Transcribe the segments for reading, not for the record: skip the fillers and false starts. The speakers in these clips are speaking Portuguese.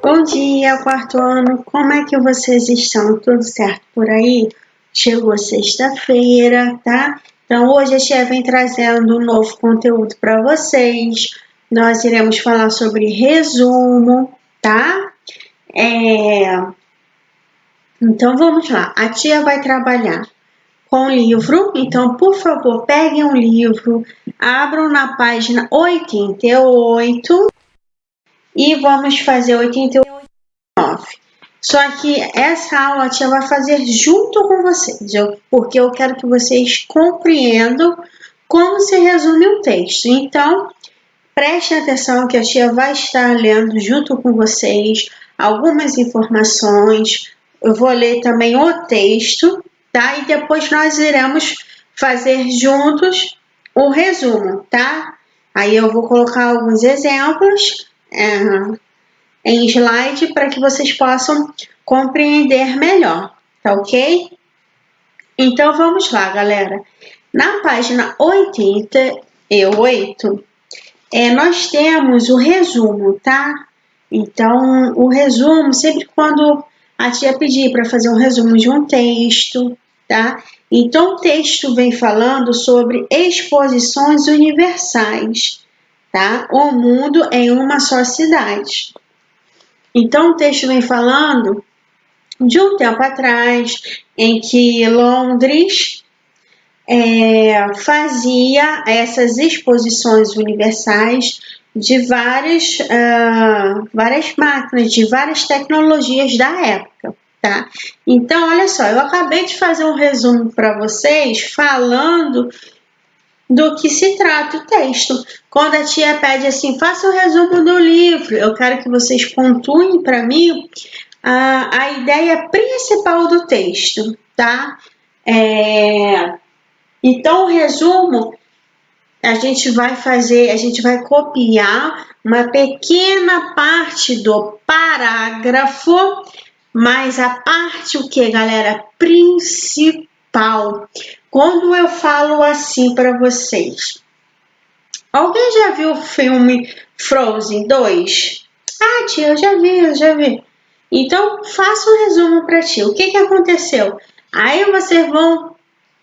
Bom dia, quarto ano. Como é que vocês estão? Tudo certo por aí? Chegou sexta-feira, tá? Então hoje a tia vem trazendo um novo conteúdo para vocês. Nós iremos falar sobre resumo, tá? Então vamos lá. A tia vai trabalhar com livro, então por favor peguem um livro, abram na página 88 e vamos fazer 89. Só que essa aula a tia vai fazer junto com vocês, porque eu quero que vocês compreendam como se resume um texto. Então, prestem atenção que a tia vai estar lendo junto com vocês algumas informações. Eu vou ler também o texto, tá? E depois nós iremos fazer juntos o resumo, tá? Aí eu vou colocar alguns exemplos em slide para que vocês possam compreender melhor, tá ok? Então vamos lá, galera. Na página 88, nós temos o resumo, tá? Então, o resumo, sempre quando a tia pedir para fazer um resumo de um texto, tá? Então, o texto vem falando sobre exposições universais, tá? O mundo em uma só cidade. Então, o texto vem falando de um tempo atrás, em que Londres fazia essas exposições universais de várias máquinas, de várias tecnologias da época, tá? Então, olha só, eu acabei de fazer um resumo para vocês falando do que se trata o texto. Quando a tia pede assim, faça o resumo do livro, eu quero que vocês pontuem para mim a ideia principal do texto, tá? Então, o resumo, a gente vai copiar uma pequena parte do parágrafo, mas a parte o que, galera? Principal. Quando eu falo assim para vocês, alguém já viu o filme Frozen 2? Ah, tia, eu já vi. Então, faça um resumo para ti. O que aconteceu? Aí vocês vão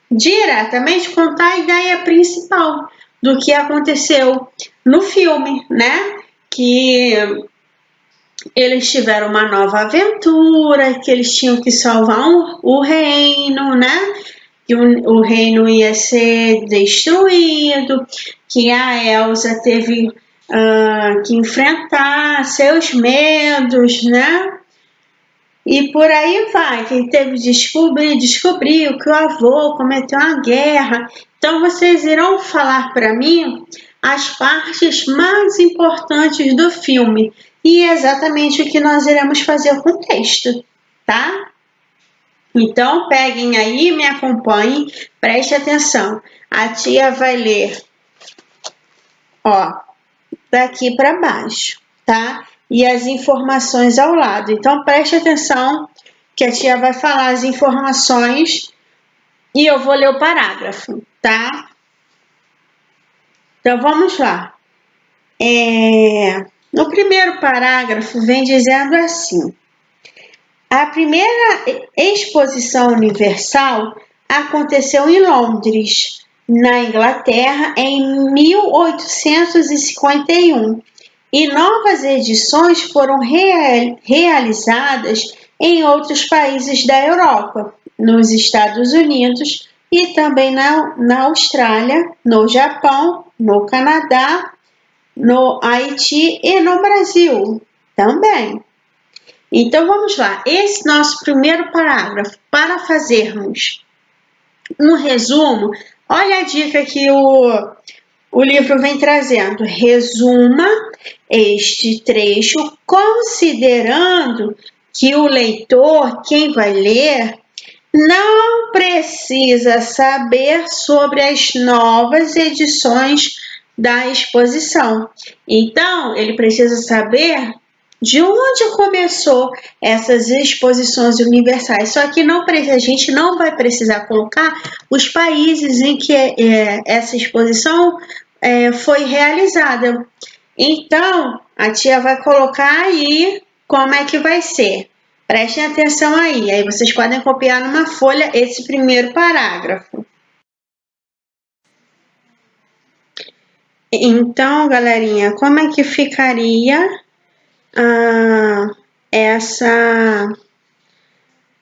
diretamente contar a ideia principal do que aconteceu no filme, né? Que eles tiveram uma nova aventura, que eles tinham que salvar o reino, né? Que o reino ia ser destruído, que a Elsa teve que enfrentar seus medos, né? E por aí vai, quem teve descobriu que o avô cometeu uma guerra. Então vocês irão falar para mim as partes mais importantes do filme. E é exatamente o que nós iremos fazer com o texto, tá? Então peguem aí, me acompanhem, preste atenção. A tia vai ler, ó, daqui para baixo, tá? E as informações ao lado. Então preste atenção que a tia vai falar as informações e eu vou ler o parágrafo, tá? Então vamos lá. No primeiro parágrafo vem dizendo assim: a primeira exposição universal aconteceu em Londres, na Inglaterra, em 1851. E novas edições foram realizadas em outros países da Europa, nos Estados Unidos e também na Austrália, no Japão, no Canadá, no Haiti e no Brasil também. Então vamos lá, esse nosso primeiro parágrafo, para fazermos um resumo, olha a dica que o livro vem trazendo. Resuma este trecho considerando que o leitor, quem vai ler, não precisa saber sobre as novas edições da exposição. Então, ele precisa saber de onde começou essas exposições universais. Só que a gente não vai precisar colocar os países em que essa exposição foi realizada. Então, a tia vai colocar aí como é que vai ser. Prestem atenção aí. Aí vocês podem copiar numa folha esse primeiro parágrafo. Então, galerinha, como é que ficaria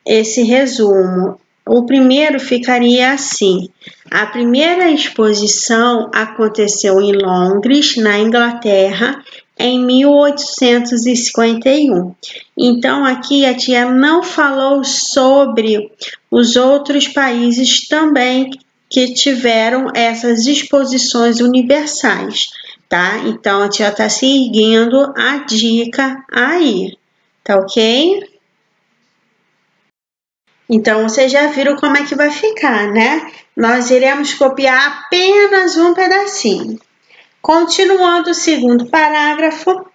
esse resumo? O primeiro ficaria assim: a primeira exposição aconteceu em Londres, na Inglaterra, em 1851. Então, aqui a tia não falou sobre os outros países também que tiveram essas exposições universais, tá? Então, a tia tá seguindo a dica aí, tá ok? Então, vocês já viram como é que vai ficar, né? Nós iremos copiar apenas um pedacinho. Continuando o segundo parágrafo,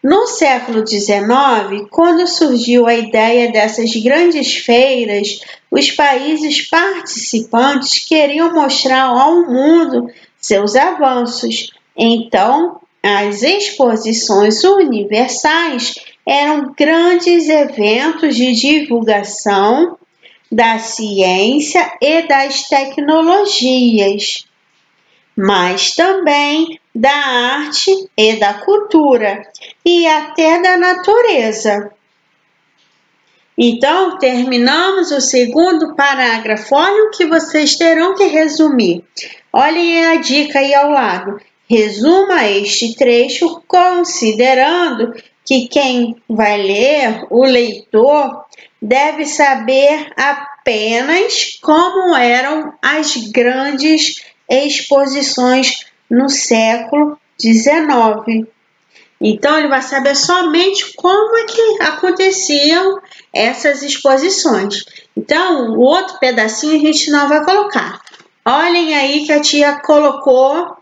no século XIX, quando surgiu a ideia dessas grandes feiras, os países participantes queriam mostrar ao mundo seus avanços. Então, as exposições universais eram grandes eventos de divulgação da ciência e das tecnologias, mas também da arte e da cultura e até da natureza. Então, terminamos o segundo parágrafo. Olha o que vocês terão que resumir. Olhem a dica aí ao lado. Resuma este trecho considerando que quem vai ler, o leitor, deve saber apenas como eram as grandes exposições no século XIX. Então, ele vai saber somente como é que aconteciam essas exposições. Então, o outro pedacinho a gente não vai colocar. Olhem aí que a tia colocou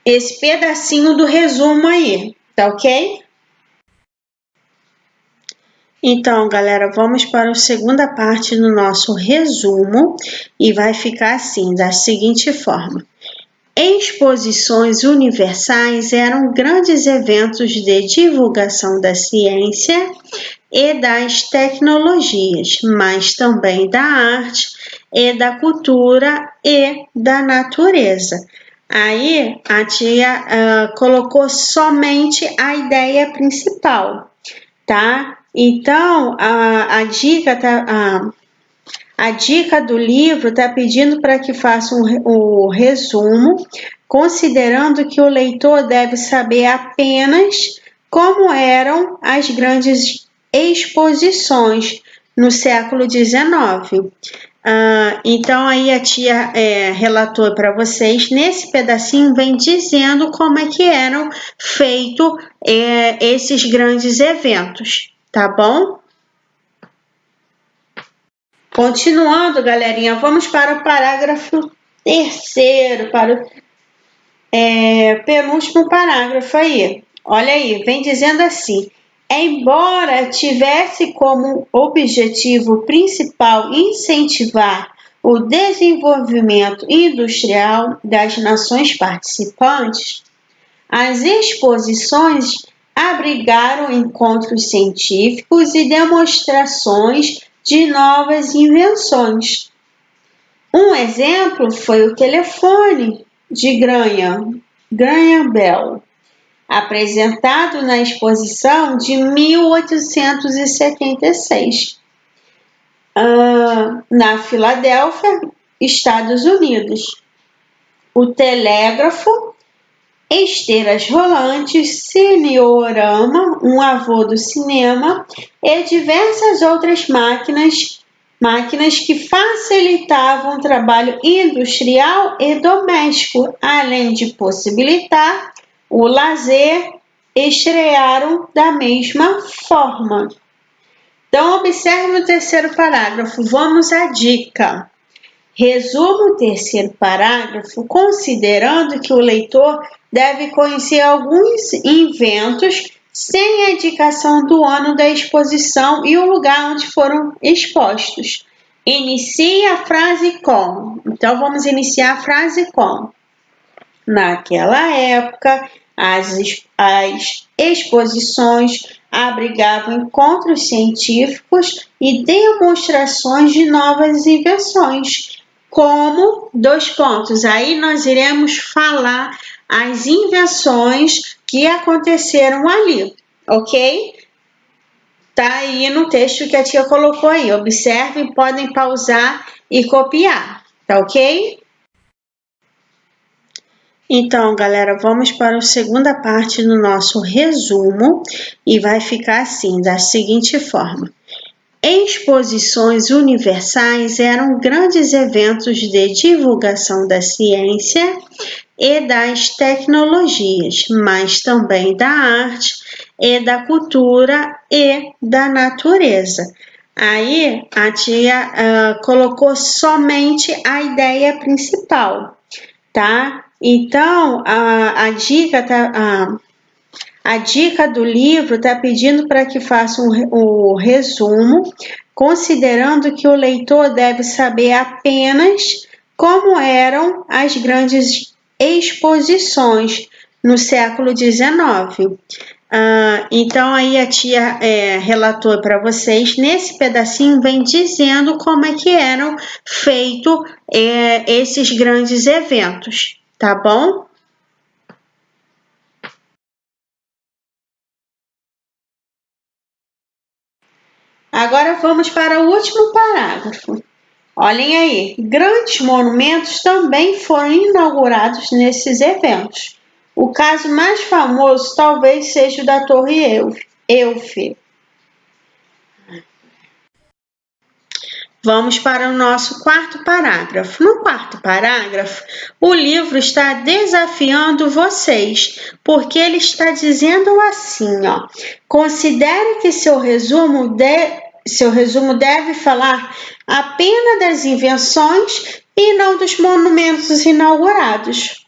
esse pedacinho do resumo aí, tá ok? Então, galera, vamos para a segunda parte do nosso resumo e vai ficar assim, da seguinte forma. Exposições universais eram grandes eventos de divulgação da ciência e das tecnologias, mas também da arte e da cultura e da natureza. Aí a tia colocou somente a ideia principal, tá? Então a dica do livro está pedindo para que faça o resumo, considerando que o leitor deve saber apenas como eram as grandes exposições no século XIX. Então, aí a tia relatou para vocês, nesse pedacinho vem dizendo como é que eram feitos esses grandes eventos, tá bom? Continuando, galerinha, vamos para o parágrafo terceiro, para o penúltimo parágrafo aí. Olha aí, vem dizendo assim: embora tivesse como objetivo principal incentivar o desenvolvimento industrial das nações participantes, as exposições abrigaram encontros científicos e demonstrações de novas invenções. Um exemplo foi o telefone de Graham Bell, apresentado na exposição de 1876, na Filadélfia, Estados Unidos. O telégrafo, esteiras rolantes, cineorama, um avô do cinema e diversas outras máquinas que facilitavam o trabalho industrial e doméstico, além de possibilitar o lazer, estrearam da mesma forma. Então, observe o terceiro parágrafo. Vamos à dica. Resumo o terceiro parágrafo considerando que o leitor deve conhecer alguns inventos sem a indicação do ano da exposição e o lugar onde foram expostos. Inicie a frase com. Então, vamos iniciar a frase com. Naquela época, As exposições abrigavam encontros científicos e demonstrações de novas invenções, como dois pontos. Aí nós iremos falar as invenções que aconteceram ali, ok? Tá aí no texto que a tia colocou aí. Observem, podem pausar e copiar, tá ok? Então, galera, vamos para a segunda parte do nosso resumo e vai ficar assim, da seguinte forma. Exposições universais eram grandes eventos de divulgação da ciência e das tecnologias, mas também da arte e da cultura e da natureza. Aí a tia colocou somente a ideia principal, tá? Então a dica do livro está pedindo para que faça um resumo, considerando que o leitor deve saber apenas como eram as grandes exposições no século XIX. Então aí a tia relatou para vocês, nesse pedacinho vem dizendo como é que eram feitos esses grandes eventos, tá bom? Agora vamos para o último parágrafo. Olhem aí, grandes monumentos também foram inaugurados nesses eventos. O caso mais famoso talvez seja o da Torre Eiffel. Vamos para o nosso quarto parágrafo. No quarto parágrafo, o livro está desafiando vocês, porque ele está dizendo assim, ó: considere que seu resumo deve falar apenas das invenções e não dos monumentos inaugurados.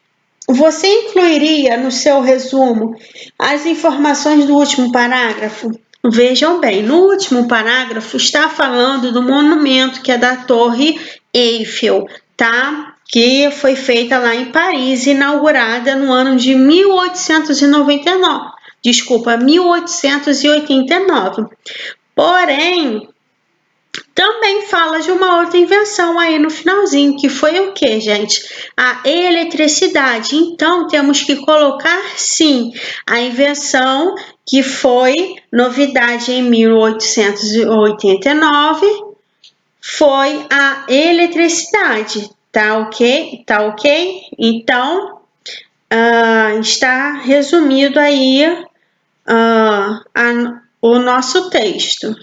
Você incluiria no seu resumo as informações do último parágrafo? Vejam bem, no último parágrafo está falando do monumento que é da Torre Eiffel, tá? Que foi feita lá em Paris, inaugurada no ano de 1899. Desculpa, 1889. Porém, também fala de uma outra invenção aí no finalzinho, que foi o que, gente? A eletricidade. Então, temos que colocar, sim, a invenção que foi novidade em 1889, foi a eletricidade, tá ok? Tá ok? Então, está resumido aí o nosso texto.